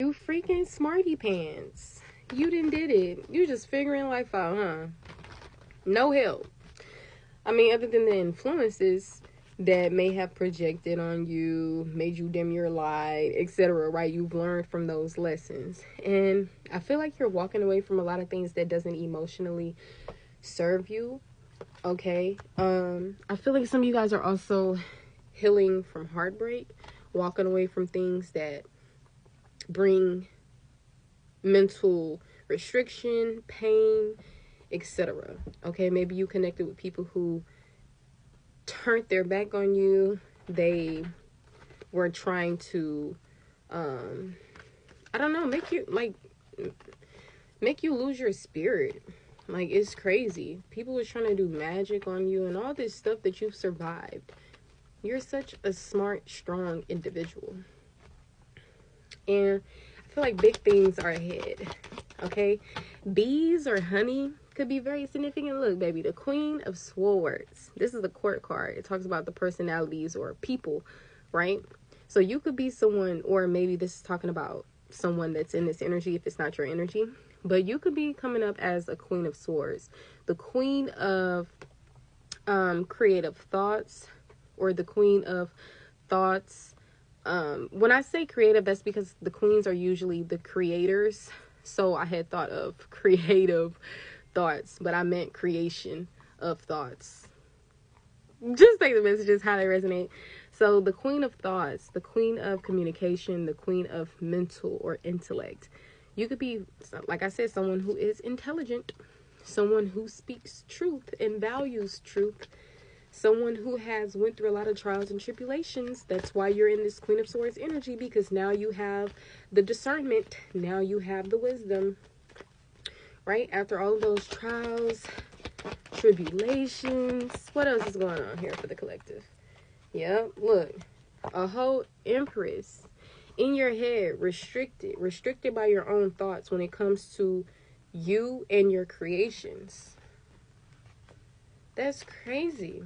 You freaking smarty pants. You done did it. You just figuring life out, huh? No help. I mean, other than the influences that may have projected on you, made you dim your light, etc., right? You've learned from those lessons. And I feel like you're walking away from a lot of things that doesn't emotionally serve you. Okay. I feel like some of you guys are also healing from heartbreak, walking away from things that bring mental restriction, pain, etc. Okay, maybe you connected with people who turned their back on you. They were trying to I don't know, make you lose your spirit. Like, it's crazy. People are trying to do magic on you and all this stuff that you've survived. You're such a smart, strong individual. And I feel like big things are ahead. Okay? Bees or honey could be very significant. Look, baby, the Queen of Swords. This is the court card. It talks about the personalities or people, right? So you could be someone, or maybe this is talking about someone that's in this energy if it's not your energy. But you could be coming up as a Queen of Swords. The Queen of creative thoughts, or the Queen of thoughts. When I say creative, that's because the queens are usually the creators. So I had thought of creative thoughts, but I meant creation of thoughts. Just take the messages how they resonate. So the Queen of Thoughts, the Queen of Communication, the Queen of Mental or Intellect. You could be, like I said, someone who is intelligent, someone who speaks truth and values truth, someone who has went through a lot of trials and tribulations. That's why you're in this Queen of Swords energy, because now you have the discernment. Now you have the wisdom, right? After all of those trials, tribulations. What else is going on here for the collective? Yep, look. A whole Empress in your head, restricted by your own thoughts when it comes to you and your creations. That's crazy.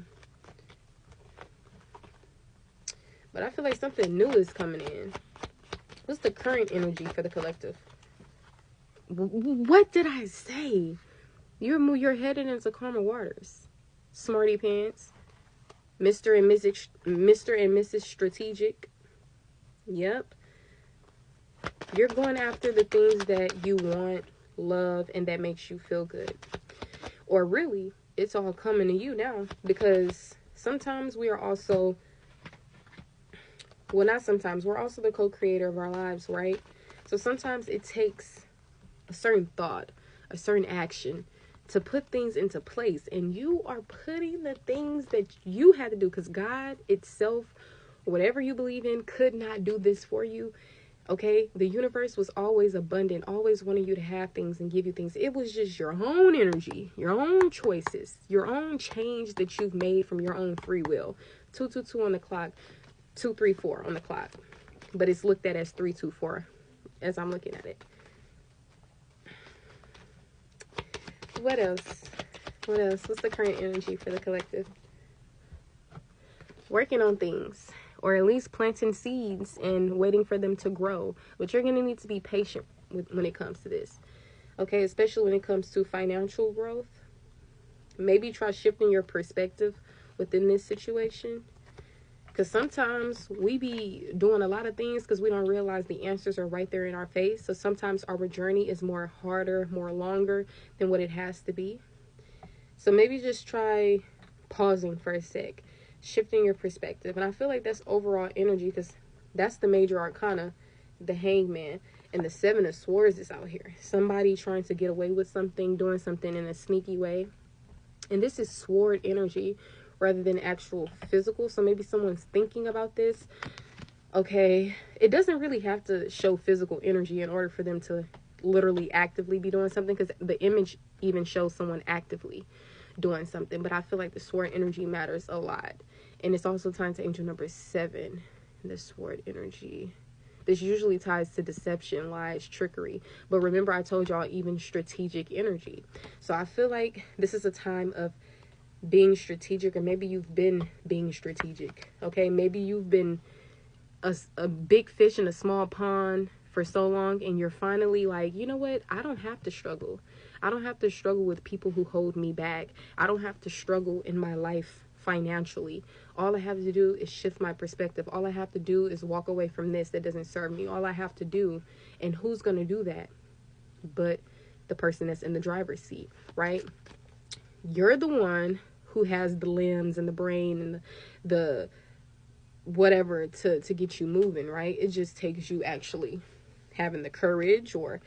But I feel like something new is coming in. What's the current energy for the collective? What did I say? You're headed into calmer waters. Smarty pants. Mr. and Mrs. Strategic. Yep. You're going after the things that you want, love, and that makes you feel good. Or really, it's all coming to you now, because sometimes we are also, well, not sometimes, we're also the co-creator of our lives, right? So sometimes it takes a certain thought, a certain action to put things into place, and you are putting the things that you had to do, because God itself, whatever you believe in, could not do this for you. Okay, the universe was always abundant, always wanting you to have things and give you things. It was just your own energy, your own choices, your own change that you've made from your own free will. 222 on the clock, 234 on the clock, but it's looked at as 324 as I'm looking at it. What else? What's the current energy for the collective? Working on things, or at least planting seeds and waiting for them to grow. But you're going to need to be patient when it comes to this. Okay, especially when it comes to financial growth. Maybe try shifting your perspective within this situation. Because sometimes we be doing a lot of things because we don't realize the answers are right there in our face. So sometimes our journey is more harder, more longer than what it has to be. So maybe just try pausing for a sec, shifting your perspective. And I feel like that's overall energy, because that's the major arcana, the Hangman, and the Seven of Swords is out here. Somebody trying to get away with something, doing something in a sneaky way. And this is sword energy rather than actual physical. So maybe someone's thinking about this. Okay, it doesn't really have to show physical energy in order for them to literally actively be doing something, because the image even shows someone actively doing something. But I feel like the sword energy matters a lot. And it's also tied to angel number 7, the sword energy. This usually ties to deception, lies, trickery. But remember, I told y'all even strategic energy. So I feel like this is a time of being strategic, or maybe you've been being strategic. Okay, maybe you've been a big fish in a small pond, for so long, and you're finally like, you know what? I don't have to struggle. I don't have to struggle with people who hold me back. I don't have to struggle in my life financially. All I have to do is shift my perspective. All I have to do is walk away from this that doesn't serve me. All I have to do, and who's going to do that but the person that's in the driver's seat, right? You're the one who has the limbs and the brain and the whatever to get you moving, right? It just takes you actually having the courage, or,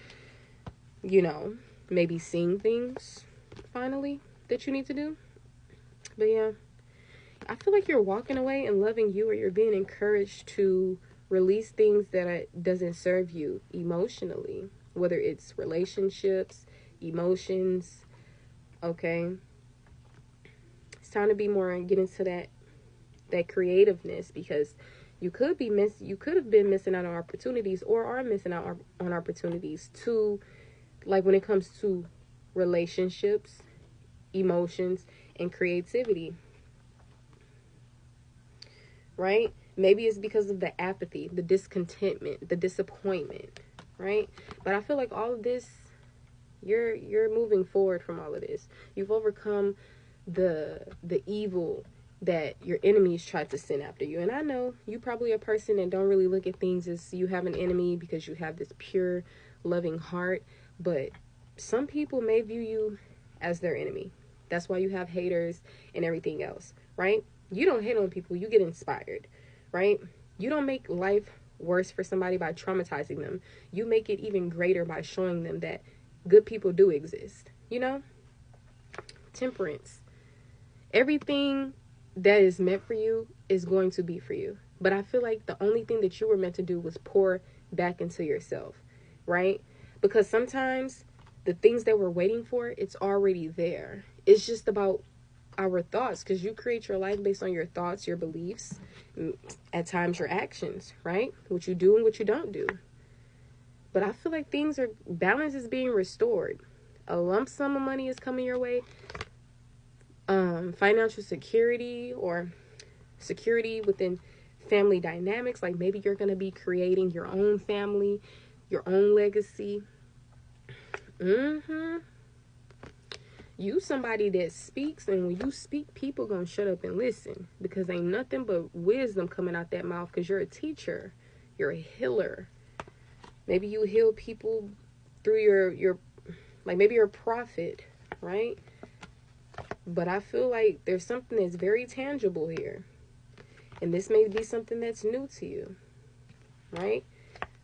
you know, maybe seeing things finally that you need to do. But yeah, I feel like you're walking away and loving you, or you're being encouraged to release things that doesn't serve you emotionally, whether it's relationships, emotions. Okay, it's time to be more and get into that creativeness, because you could have been missing out on opportunities, or are missing out on opportunities to, like, when it comes to relationships, emotions, and creativity, right? Maybe it's because of the apathy, the discontentment, the disappointment, right? But I feel like all of this, you're moving forward from all of this. You've overcome the evil that your enemies tried to send after you. And I know you probably a person that don't really look at things as you have an enemy, because you have this pure, loving heart. But some people may view you as their enemy. That's why you have haters and everything else, right? You don't hate on people, you get inspired, right? You don't make life worse for somebody by traumatizing them. You make it even greater by showing them that good people do exist, you know? Temperance. Everything that is meant for you is going to be for you. But I feel like the only thing that you were meant to do was pour back into yourself, right? Because sometimes the things that we're waiting for, it's already there. It's just about our thoughts, because you create your life based on your thoughts, your beliefs, at times your actions, right? What you do and what you don't do. But I feel like balance is being restored. A lump sum of money is coming your way. Financial security, or security within family dynamics. Like, maybe you're going to be creating your own family, your own legacy. You somebody that speaks, and when you speak, people gonna shut up and listen, because ain't nothing but wisdom coming out that mouth, because you're a teacher, you're a healer. Maybe you heal people through your like, maybe you're a prophet, right? But I feel like there's something that's very tangible here, and this may be something that's new to you, right?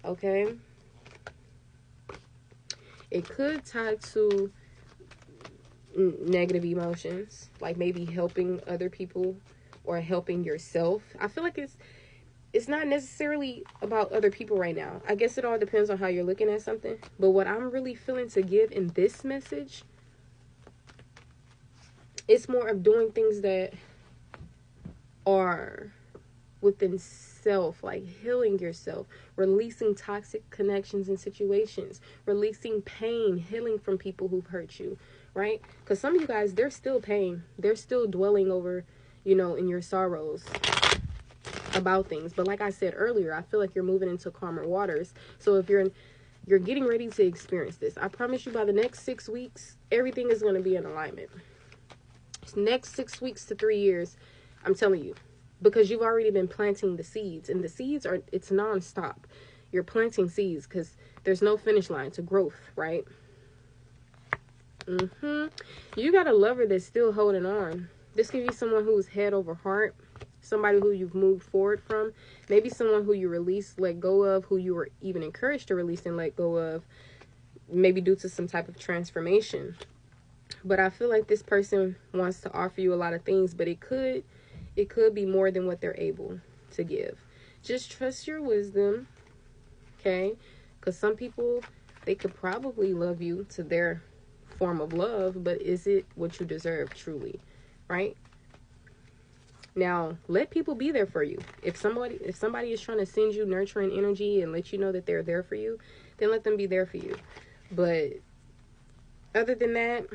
Okay, it could tie to negative emotions, like maybe helping other people or helping yourself. I feel like it's not necessarily about other people right now. I guess it all depends on how you're looking at something. But what I'm really feeling to give in this message, it's more of doing things that are within self, like healing yourself, releasing toxic connections and situations, releasing pain, healing from people who've hurt you, right? Because some of you guys, there's still pain. They're still dwelling over, in your sorrows about things. But like I said earlier, I feel like you're moving into calmer waters. So if you're getting ready to experience this, I promise you, by the next 6 weeks, everything is going to be in alignment. Next 6 weeks to 3 years, I'm telling you, because you've already been planting the seeds, and the seeds it's nonstop. You're planting seeds because there's no finish line to growth, right? You got a lover that's still holding on. This could be someone who's head over heart, somebody who you've moved forward from, maybe someone who you released, let go of, who you were even encouraged to release and let go of, maybe due to some type of transformation. But I feel like this person wants to offer you a lot of things, but it could be more than what they're able to give. Just trust your wisdom, okay? Because some people, they could probably love you to their form of love, but is it what you deserve truly, right? Now, let people be there for you. If somebody is trying to send you nurturing energy and let you know that they're there for you, then let them be there for you. But other than that,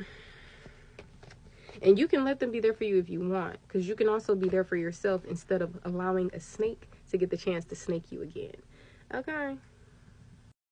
and you can let them be there for you if you want, because you can also be there for yourself instead of allowing a snake to get the chance to snake you again. Okay.